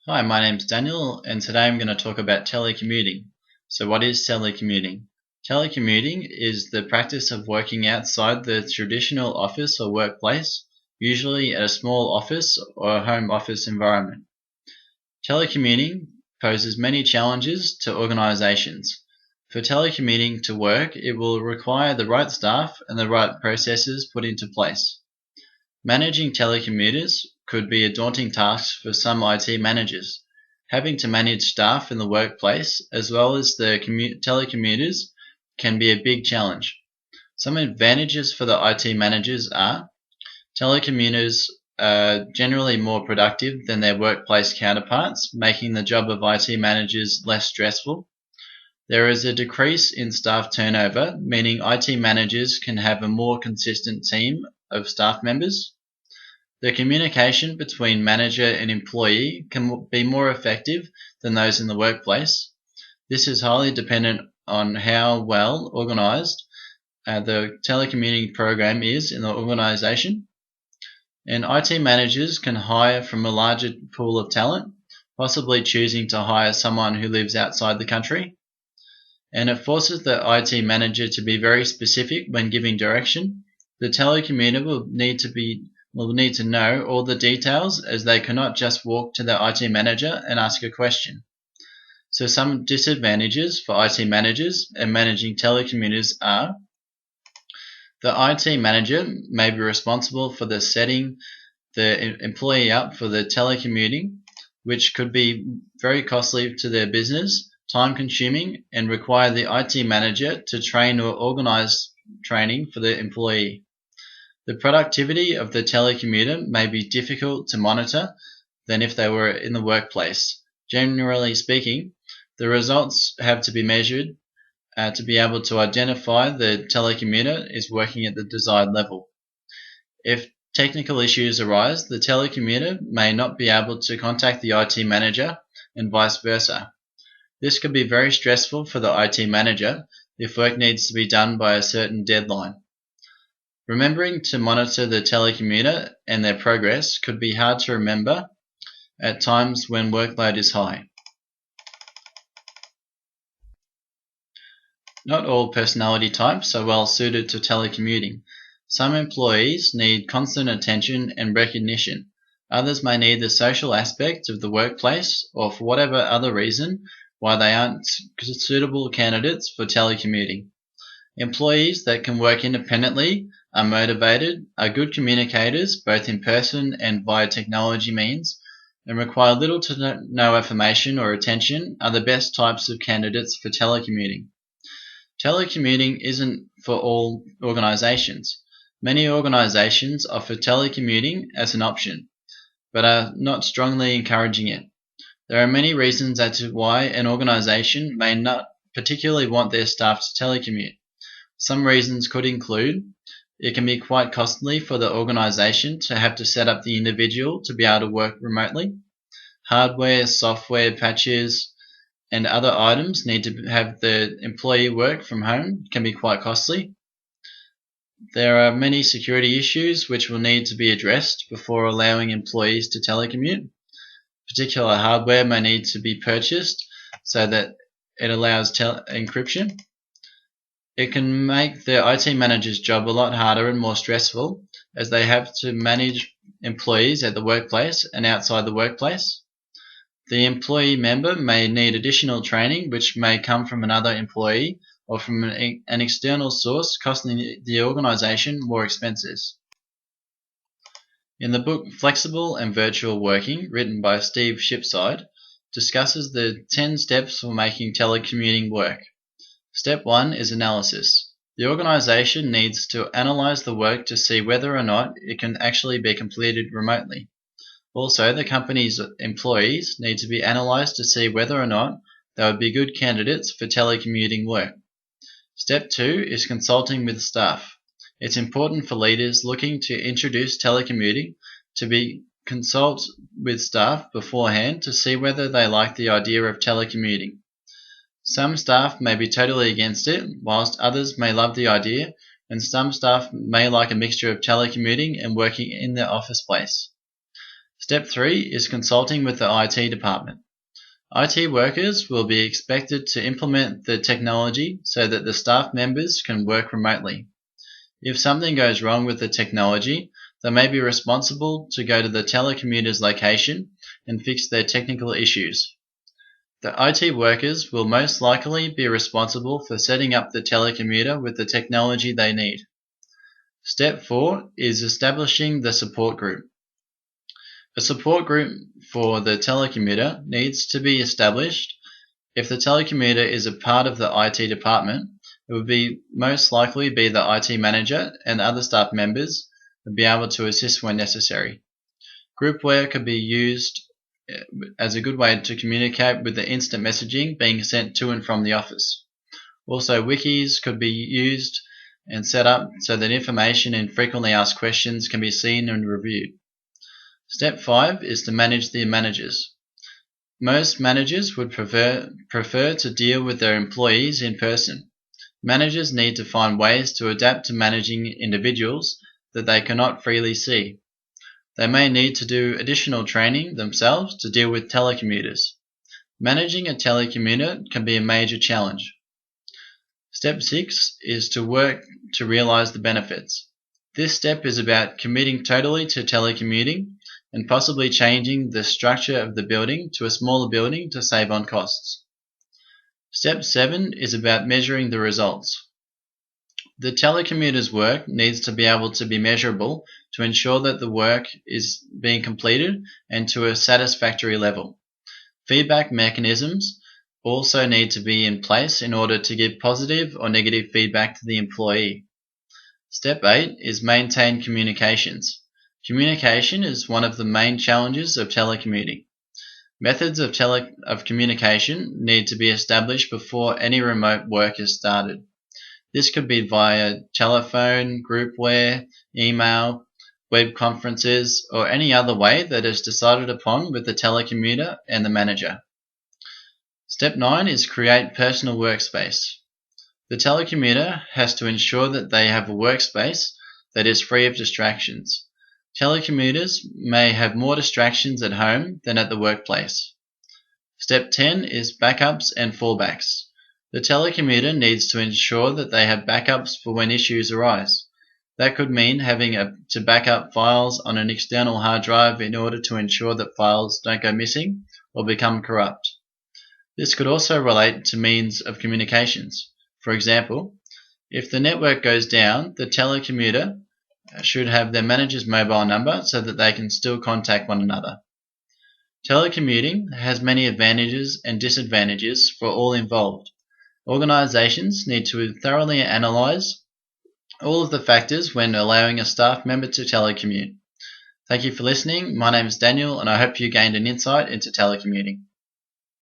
Hi, my name's Daniel, and today I'm going to talk about telecommuting. So what is telecommuting? Telecommuting is the practice of working outside the traditional office or workplace, usually at a small office or home office environment. Telecommuting poses many challenges to organizations. For telecommuting to work, it will require the right staff and the right processes put into place. Managing telecommuters could be a daunting task for some IT managers. Having to manage staff in the workplace as well as the telecommuters can be a big challenge. Some advantages for the IT managers are telecommuters are generally more productive than their workplace counterparts, making the job of IT managers less stressful. There is a decrease in staff turnover, meaning IT managers can have a more consistent team of staff members. The communication between manager and employee can be more effective than those in the workplace. This is highly dependent on how well organized the telecommuting program is in the organization. And IT managers can hire from a larger pool of talent, possibly choosing to hire someone who lives outside the country. And it forces the IT manager to be very specific when giving direction. The telecommuter will need to know all the details, as they cannot just walk to their IT manager and ask a question. So some disadvantages for IT managers and managing telecommuters are: the IT manager may be responsible for setting the employee up for the telecommuting, which could be very costly to their business, time consuming, and require the IT manager to train or organize training for the employee. The productivity of the telecommuter may be difficult to monitor than if they were in the workplace. Generally speaking, the results have to be measured to be able to identify the telecommuter is working at the desired level. If technical issues arise, the telecommuter may not be able to contact the IT manager and vice versa. This could be very stressful for the IT manager if work needs to be done by a certain deadline. Remembering to monitor the telecommuter and their progress could be hard to remember at times when workload is high. Not all personality types are well suited to telecommuting. Some employees need constant attention and recognition. Others may need the social aspect of the workplace, or for whatever other reason why they aren't suitable candidates for telecommuting. Employees that can work independently, are motivated, are good communicators both in person and via technology means, and require little to no information or attention are the best types of candidates for telecommuting. Telecommuting isn't for all organizations. Many organizations offer telecommuting as an option, but are not strongly encouraging it. There are many reasons as to why an organization may not particularly want their staff to telecommute. Some reasons could include: it can be quite costly for the organization to have to set up the individual to be able to work remotely. Hardware, software, patches, and other items need to have the employee work from home can be quite costly. There are many security issues which will need to be addressed before allowing employees to telecommute. Particular hardware may need to be purchased so that it allows encryption. It can make the IT manager's job a lot harder and more stressful, as they have to manage employees at the workplace and outside the workplace. The employee member may need additional training, which may come from another employee or from an external source, costing the organization more expenses. In the book Flexible and Virtual Working, written by Steve Shipside, discusses the 10 steps for making telecommuting work. Step 1 is analysis. The organization needs to analyze the work to see whether or not it can actually be completed remotely. Also, the company's employees need to be analyzed to see whether or not they would be good candidates for telecommuting work. Step 2 is consulting with staff. It's important for leaders looking to introduce telecommuting to consult with staff beforehand to see whether they like the idea of telecommuting. Some staff may be totally against it, whilst others may love the idea, and some staff may like a mixture of telecommuting and working in their office place. Step 3 is consulting with the IT department. IT workers will be expected to implement the technology so that the staff members can work remotely. If something goes wrong with the technology, they may be responsible to go to the telecommuter's location and fix their technical issues. The IT workers will most likely be responsible for setting up the telecommuter with the technology they need. Step 4 is establishing the support group. A support group for the telecommuter needs to be established. If the telecommuter is a part of the IT department, it would most likely be the IT manager and other staff members would be able to assist when necessary. Groupware could be used as a good way to communicate with the instant messaging being sent to and from the office. Also, wikis could be used and set up so that information and frequently asked questions can be seen and reviewed. Step 5 is to manage the managers. Most managers would prefer to deal with their employees in person. Managers need to find ways to adapt to managing individuals that they cannot freely see. They may need to do additional training themselves to deal with telecommuters. Managing a telecommuter can be a major challenge. Step 6 is to work to realize the benefits. This step is about committing totally to telecommuting and possibly changing the structure of the building to a smaller building to save on costs. Step 7 is about measuring the results. The telecommuter's work needs to be able to be measurable to ensure that the work is being completed and to a satisfactory level. Feedback mechanisms also need to be in place in order to give positive or negative feedback to the employee. Step 8 is maintain communications. Communication is one of the main challenges of telecommuting. Methods of communication need to be established before any remote work is started. This could be via telephone, groupware, email, web conferences, or any other way that is decided upon with the telecommuter and the manager. Step 9 is create personal workspace. The telecommuter has to ensure that they have a workspace that is free of distractions. Telecommuters may have more distractions at home than at the workplace. Step 10 is backups and fallbacks. The telecommuter needs to ensure that they have backups for when issues arise. That could mean having to back up files on an external hard drive in order to ensure that files don't go missing or become corrupt. This could also relate to means of communications. For example, if the network goes down, the telecommuter should have their manager's mobile number so that they can still contact one another. Telecommuting has many advantages and disadvantages for all involved. Organizations need to thoroughly analyze all of the factors when allowing a staff member to telecommute. Thank you for listening. My name is Daniel and I hope you gained an insight into telecommuting.